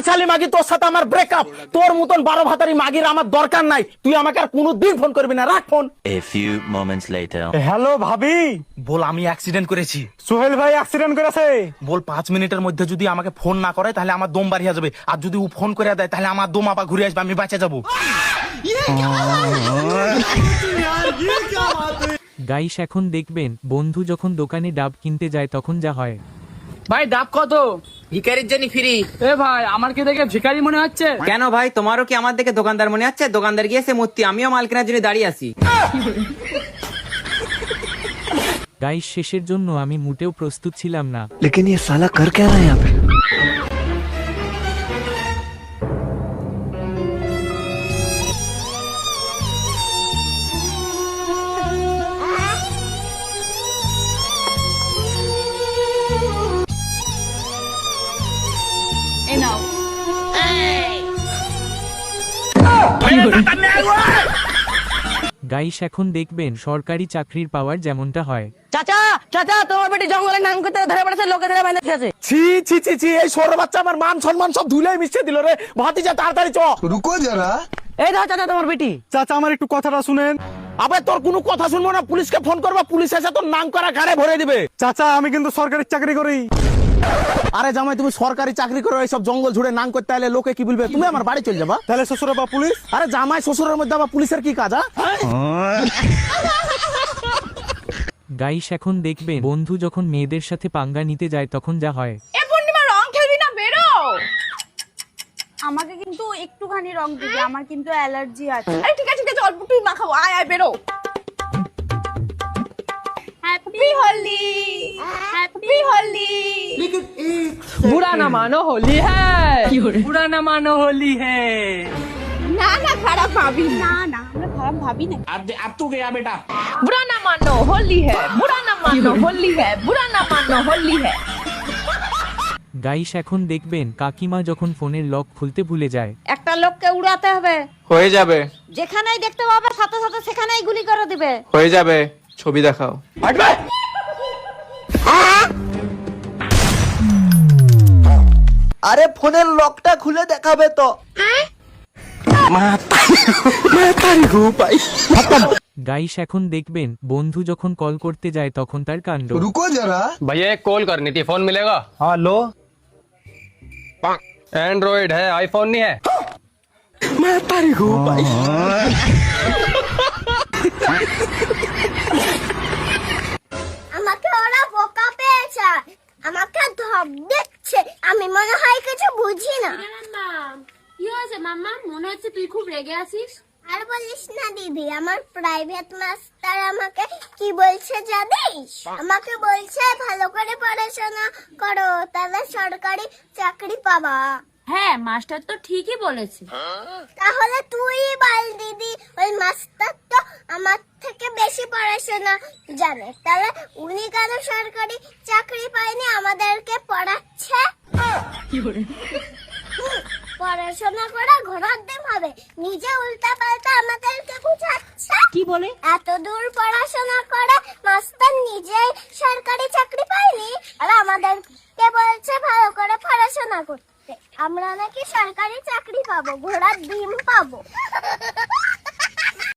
শালি মাগি, তোর সাথে আমার ব্রেকআপ। তোর মতন 12 ভাতারি মাগির আমার দরকার নাই। তুই আমাকে আর কোনোদিন ফোন করবি না, রাখ phone. A few moments later. Hello ভাবি। বল আমি অ্যাক্সিডেন্ট করেছি। সোহেল ভাই অ্যাক্সিডেন্ট করেছে। বল 5 মিনিটের মধ্যে যদি আমাকে ফোন না করে তাহলে আমার দম বাড়িয়ে যাবে, আর যদি ও ফোন করে দেয় তাহলে আমার দম আবার ঘুরে আসবে, আমি বাঁচে যাবো। গাইস এখন দেখবেন বন্ধু যখন দোকানে ডাব কিনতে যায় তখন যা হয়। ভাই ডাব কত? ভিখারির জন্য ফ্রি। এ ভাই আমার কি দেখে ভিখারি মনে হচ্ছে? কেন ভাই, তোমারও কি আমার দেখে দোকানদার মনে হচ্ছে? দোকানদার গিয়েছে মূর্তি, আমিও মাল কেনার জন্য দাঁড়িয়ে আছি। গাইস শেষের জন্য আমি মোটেও প্রস্তুত ছিলাম না। लेकिन ये साला कर क्या रहा है यहाँ पे? গাইস এখন দেখবেন সরকারি চাকরির পাওয়ার যেমনটা হয়। চাচা চাচা, তোমার বেটি জঙ্গলে নাম করতে ধরে পড়েছে, লোকে ধরে বেঁধে গেছে। ছি ছি ছি ছি, এই সর বাচ্চা আমার মান সম্মান সব ধুলাই মিশিয়ে দিল রে। ভাতিজা তাড়াতাড়ি চ। रुको जरा। এই ধর চাচা তোমার বেটি। চাচা আমার একটু কথাটা শুনেন। আবে তোর কোনো কথা শুনবো না, পুলিশকে ফোন করবা, পুলিশ এসে তোর নাম করা ঘাড়ে ভরে দিবে। চাচা আমি কিন্তু সরকারি চাকরি করি। আরে জামাই, তুমি সরকারি চাকরি করো, এইসব জঙ্গল ঝুড়ে নাম করতে আলে লোকে কি বলবে? তুমি আমার বাড়ি চলে যাবা। তাহলে শ্বশুর বা পুলিশ? আরে জামাই শ্বশুরের মধ্যে আবার পুলিশের কি কাজ? গাইস এখন দেখবেন বন্ধু যখন মেয়েদের সাথে পাঙ্গা নিতে যায় তখন যা হয়। এ পূর্ণিমা, রং খেলবি না, বেরো। আমাকে কিন্তু একটুখানি রং দিবি, আমার কিন্তু অ্যালার্জি আছে। আরে ঠিক আছে ঠিক আছে, অল্প তুই মাখাবো। আয় আয়, বেরো। Happy Holi, happy Holi. বুড়া না মানো হোলি হ্যায়, বুড়া না মানো হোলি হ্যায়। না না, খারাপ ভাবি না, না আমরা খারাপ ভাবি না। अब तू गया बेटा। बुरा ना मानो होली है, बुरा ना मानो होली है, बुरा ना मानो होली है। গাইস এখন দেখবেন কাকিমা যখন ফোনের লক খুলতে ভুলে যায়। একটা লোককে উড়াতে হবে, হয়ে যাবে, যেখানেই দেখতে পাবে সাথে সাথে সেখানেই গুলি করে দিবে। হয়ে যাবে, ছবি দেখাও। अरे फोনের লকটা খুলে দেখাবে তো। গাইস এখন দেখবেন বন্ধু যখন কল করতে যায় তখন তার কাণ্ড। रुको जरा। भैया एक कॉल करनी थी, फोन मिलेगा? हाँ लो। एंड्रॉइड है, आईफोन नहीं है। আমাকে ওরা বোকা পেয়েছে, আমাকে ধপ দিচ্ছে, আমি মনে হয় কিছু বুঝি না। কি হয়েছে মাম্মা? মনে হচ্ছে তুই খুব রেগে আছিস। আর বলিস না দিদি, আমার প্রাইভেট মাস্টার আমাকে কি বলছে জানিস? আমাকে বলছে ভালো করে পড়াশোনা করো, তাহলে সরকারি চাকরি পাবা। হ্যাঁ, মাস্টার তো ঠিকই বলেছে। তাহলে তুই বল দিদি, ওই মাস্টার তো আমার থেকে বেশি পড়াশোনা জানে, তাহলে উনি কেন সরকারি চাকরি পায়নি, আমাদেরকে পড়াচ্ছে? পড়াশোনা করে ঘোরার দিন হবে, নিজে উল্টা পাল্টা আমাদেরকে বুঝাচ্ছে। কি বলে? এত দূর পড়াশোনা করে মাস্টার নিজেই সরকারি চাকরি পায়নি, আর আমাদেরকে বলছে ভালো করে পড়াশোনা করতে। আমরা নাকি সরকারি চাকরি পাবো, ঘোড়ার ডিম পাবো।